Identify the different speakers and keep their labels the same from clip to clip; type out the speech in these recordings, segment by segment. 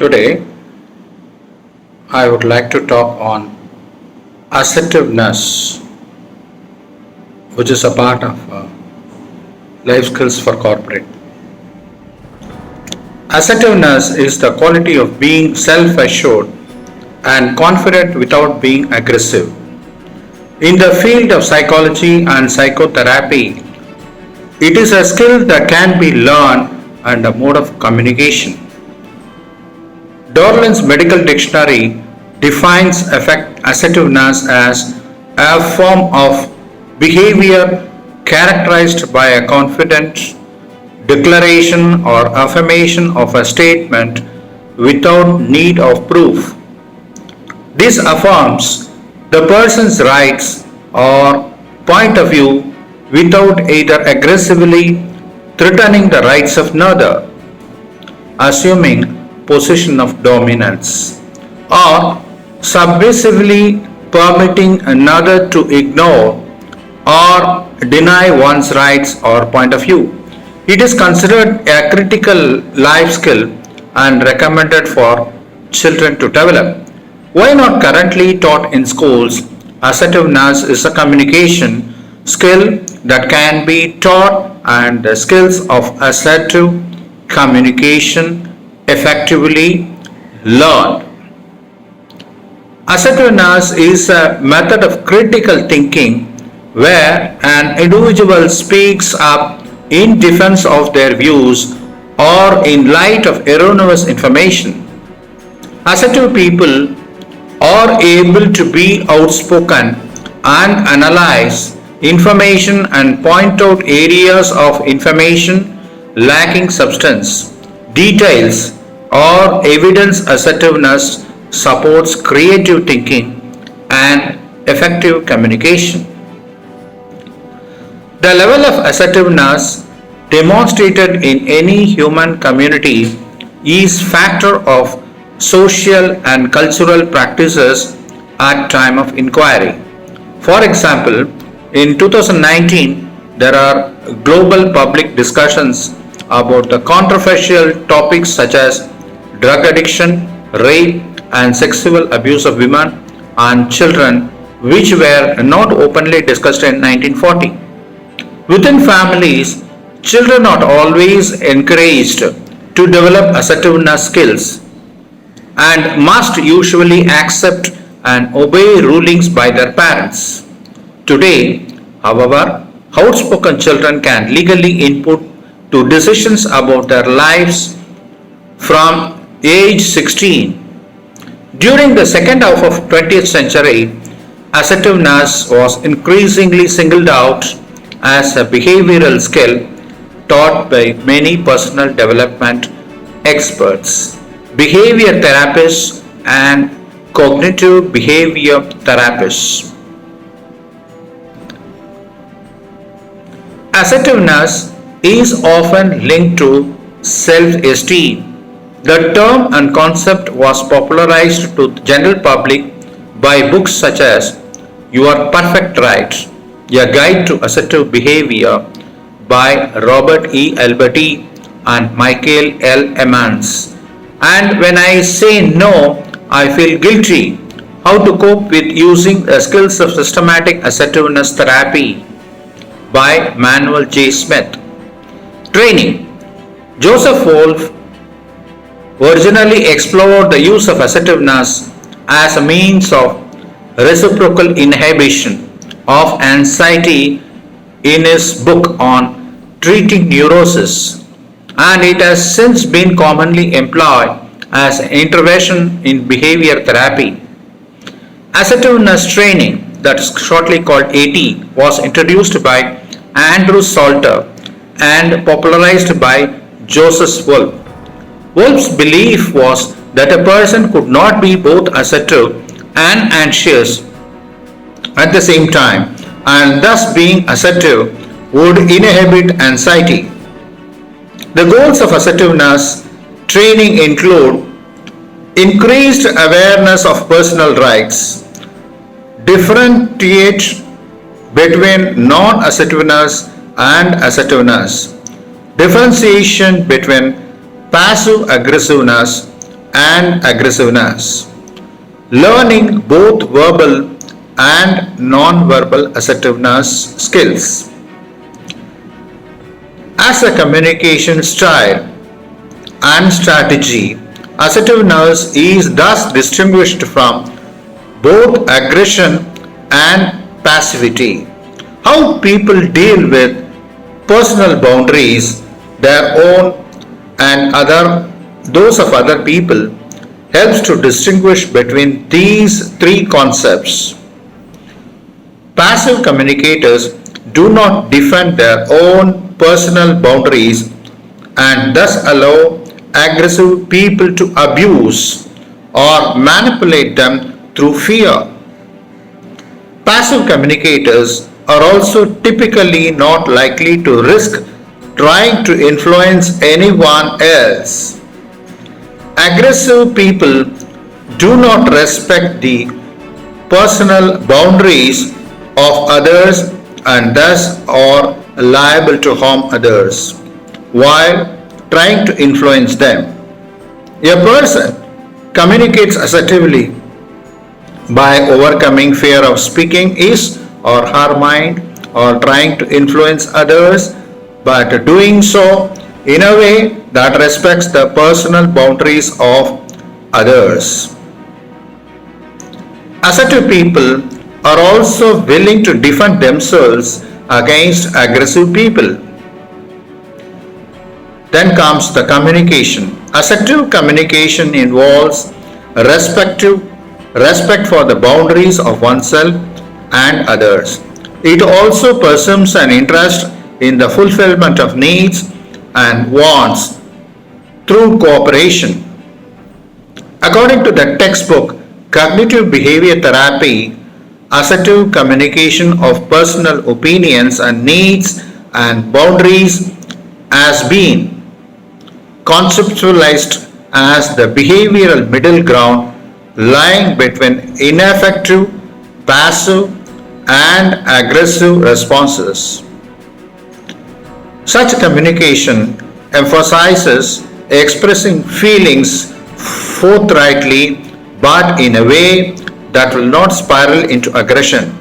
Speaker 1: Today, I would like to talk on assertiveness, which is a part of life skills for corporate. Assertiveness is the quality of being self assured and confident without being aggressive. In the field of psychology and psychotherapy, it is a skill that can be learned and a mode of communication. Darlin's Medical Dictionary defines assertiveness as a form of behavior characterized by a confident declaration or affirmation of a statement without need of proof. This affirms the person's rights or point of view without either aggressively threatening the rights of another, assuming position of dominance, or submissively permitting another to ignore or deny one's rights or point of view. It is considered a critical life skill and recommended for children to develop. Why not currently taught in schools? Assertiveness is a communication skill that can be taught, and the skills of assertive communication effectively learned. Assertiveness is a method of critical thinking where an individual speaks up in defense of their views or in light of erroneous information. Assertive people are able to be outspoken and analyze information and point out areas of information lacking substance, details, or evidence. Assertiveness supports creative thinking and effective communication. The level of assertiveness demonstrated in any human community is factor of social and cultural practices at time of inquiry. For example, in 2019, there are global public discussions about the controversial topics such as drug addiction, rape, and sexual abuse of women and children, which were not openly discussed in 1940. Within families, children are always encouraged to develop assertiveness skills and must usually accept and obey rulings by their parents. Today, however, outspoken children can legally input to decisions about their lives from age 16. During the second half of 20th century, assertiveness was increasingly singled out as a behavioral skill taught by many personal development experts, behavior therapists, and cognitive behavior therapists. Assertiveness is often linked to self-esteem. The term and concept was popularized to the general public by books such as Your Perfect Right, A Guide to Assertive Behavior by Robert E. Alberti and Michael L. Emmons. And When I Say No, I Feel Guilty, How to Cope with Using the Skills of Systematic Assertiveness Therapy by Manuel J. Smith. Training. Joseph Wolf originally explored the use of assertiveness as a means of reciprocal inhibition of anxiety in his book on treating neurosis, and it has since been commonly employed as an intervention in behavior therapy. Assertiveness training, that is shortly called AT, was introduced by Andrew Salter and popularized by Joseph Wolf. Wolf's belief was that a person could not be both assertive and anxious at the same time, and thus being assertive would inhibit anxiety. The goals of assertiveness training include increased awareness of personal rights, differentiate between non-assertiveness and assertiveness, differentiation between passive aggressiveness and aggressiveness, learning both verbal and non-verbal assertiveness skills. As a communication style and strategy, assertiveness is thus distinguished from both aggression and passivity. How people deal with personal boundaries, their own and those of other people, helps to distinguish between these three concepts. Passive communicators do not defend their own personal boundaries and thus allow aggressive people to abuse or manipulate them through fear. Passive communicators are also typically not likely to risk trying to influence anyone else. Aggressive people do not respect the personal boundaries of others and thus are liable to harm others while trying to influence them. A person communicates assertively by overcoming fear of speaking his or her mind or trying to influence others, but doing so in a way that respects the personal boundaries of others. Assertive people are also willing to defend themselves against aggressive people. Then comes the communication. Assertive communication involves respect for the boundaries of oneself and others. It also pursues an interest in the fulfillment of needs and wants through cooperation. According to the textbook Cognitive Behavior Therapy, assertive communication of personal opinions and needs and boundaries has been conceptualized as the behavioral middle ground lying between ineffective, passive, and aggressive responses. Such communication emphasizes expressing feelings forthrightly but in a way that will not spiral into aggression.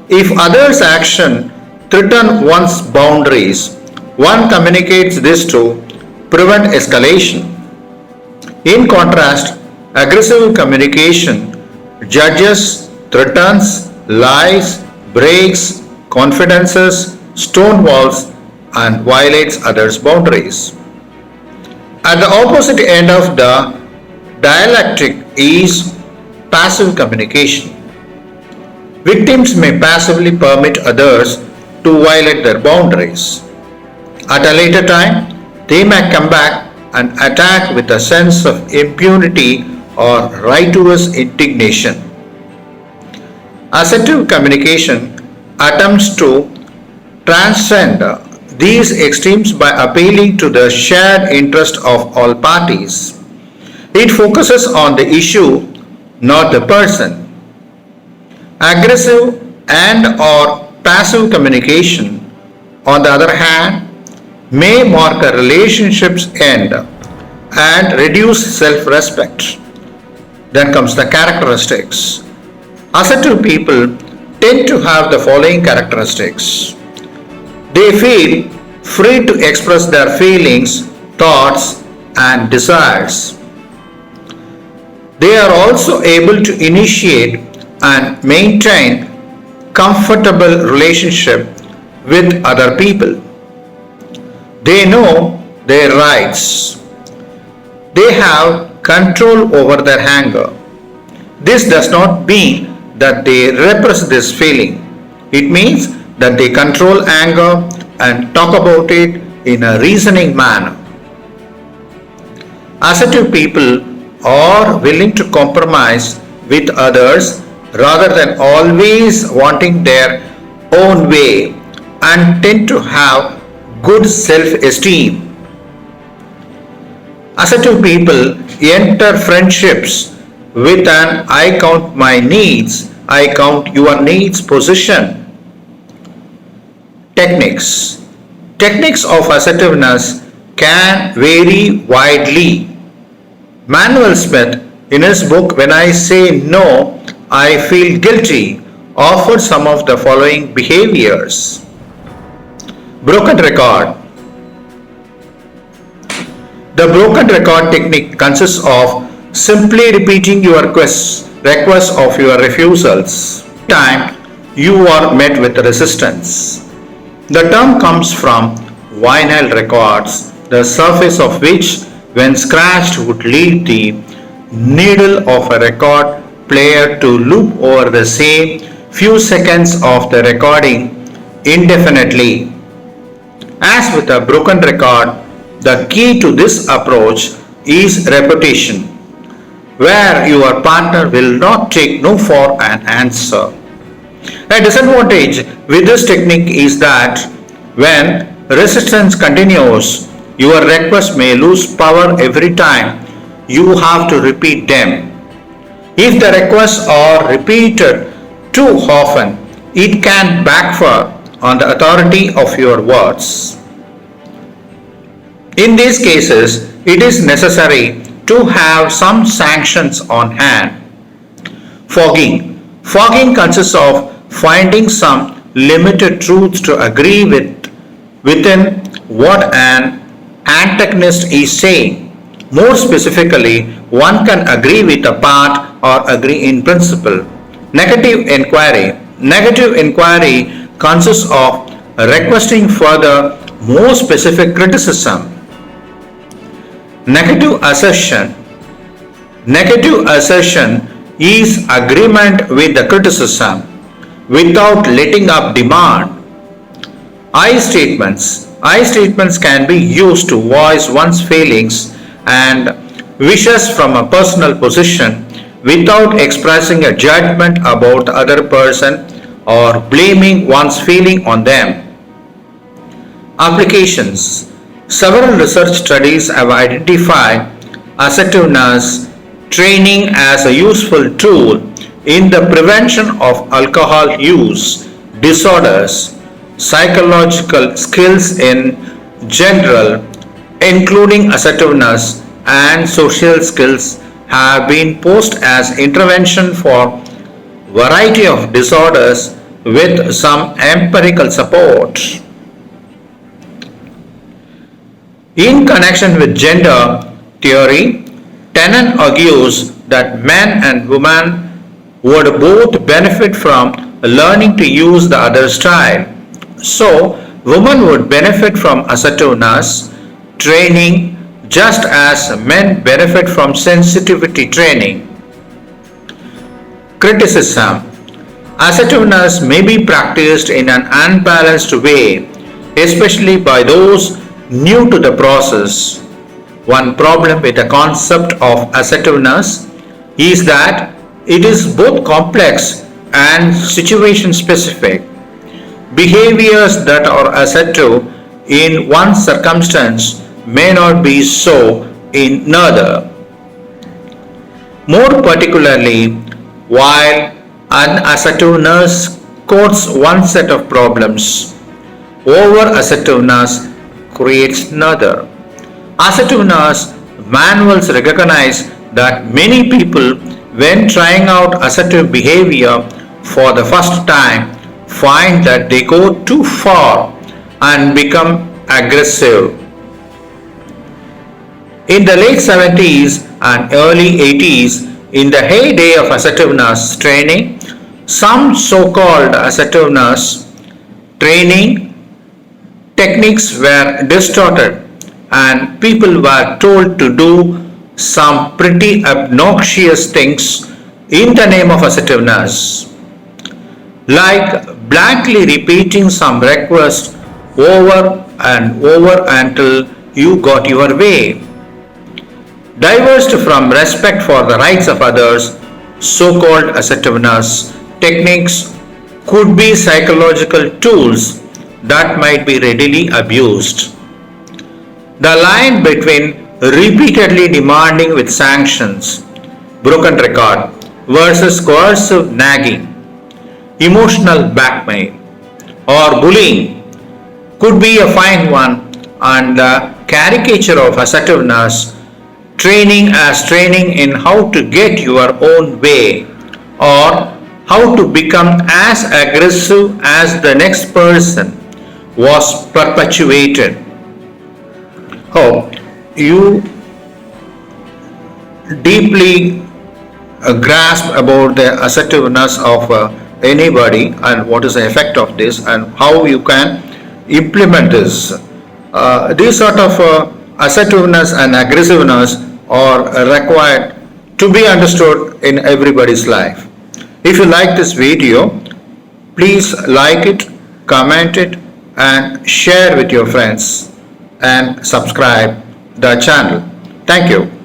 Speaker 1: If others' action threaten one's boundaries, one communicates this to prevent escalation. In contrast, aggressive communication judges, threatens, lies, breaks confidences, stonewalls, and violates others' boundaries. At the opposite end of the dialectic is passive communication. Victims may passively permit others to violate their boundaries. At a later time, they may come back and attack with a sense of impunity or righteous indignation. Assertive communication attempts to transcend these extremes by appealing to the shared interest of all parties. It focuses on the issue, not the person. Aggressive and or passive communication, on the other hand, may mark a relationship's end and reduce self-respect. Then comes the characteristics. Assertive people tend to have the following characteristics. They feel free to express their feelings, thoughts, and desires. They are also able to initiate and maintain comfortable relationship with other people. They know their rights. They have control over their anger. This does not mean that they repress this feeling. It means that they control anger and talk about it in a reasoning manner. Assertive people are willing to compromise with others rather than always wanting their own way and tend to have good self-esteem. Assertive people enter friendships with an I count my needs, I count your needs position. Techniques. Techniques of assertiveness can vary widely. Manuel Smith, in his book When I Say No, I Feel Guilty, offered some of the following behaviors. Broken record. The broken record technique consists of simply repeating your requests of your refusals. Time you are met with resistance. The term comes from vinyl records, the surface of which, when scratched, would lead the needle of a record player to loop over the same few seconds of the recording indefinitely. As with a broken record, the key to this approach is repetition, where your partner will not take no for an answer. A disadvantage with this technique is that when resistance continues, your request may lose power every time you have to repeat them. If the requests are repeated too often, it can backfire on the authority of your words. In these cases, it is necessary to have some sanctions on hand. Fogging. Fogging consists of finding some limited truths to agree within what an antagonist is saying. More specifically, one can agree with a part or agree in principle. Negative inquiry. Negative inquiry consists of requesting further, more specific criticism. Negative assertion. Negative assertion is agreement with the criticism without letting up demand. I statements. I statements can be used to voice one's feelings and wishes from a personal position without expressing a judgment about the other person or blaming one's feeling on them. Applications. Several research studies have identified assertiveness training as a useful tool in the prevention of alcohol use disorders. Psychological skills in general, including assertiveness and social skills, have been posed as intervention for variety of disorders with some empirical support. In connection with gender theory, Tenon argues that men and women would both benefit from learning to use the other style. So, women would benefit from assertiveness training just as men benefit from sensitivity training. Criticism. Assertiveness may be practiced in an unbalanced way, especially by those new to the process. One problem with the concept of assertiveness is that it is both complex and situation specific. Behaviors that are assertive in one circumstance may not be so in another. More particularly, while unassertiveness codes one set of problems, over assertiveness creates another. Assertiveness manuals recognize that many people, when trying out assertive behavior for the first time, find that they go too far and become aggressive. In the late 70s and early 80s, in the heyday of assertiveness training, some so-called assertiveness training techniques were distorted and people were told to do some pretty obnoxious things in the name of assertiveness, like blankly repeating some request over and over until you got your way. Diverged from respect for the rights of others, so-called assertiveness techniques could be psychological tools that might be readily abused. The line between repeatedly demanding with sanctions, broken record, versus coercive nagging, emotional blackmail, or bullying could be a fine one, and the caricature of assertiveness training as training in how to get your own way or how to become as aggressive as the next person was perpetuated. Hope you deeply grasp about the assertiveness of anybody and what is the effect of this and how you can implement this. These sort of assertiveness and aggressiveness are required to be understood in everybody's life. If you like this video, please like it, comment it, and share with your friends and subscribe the channel. Thank you.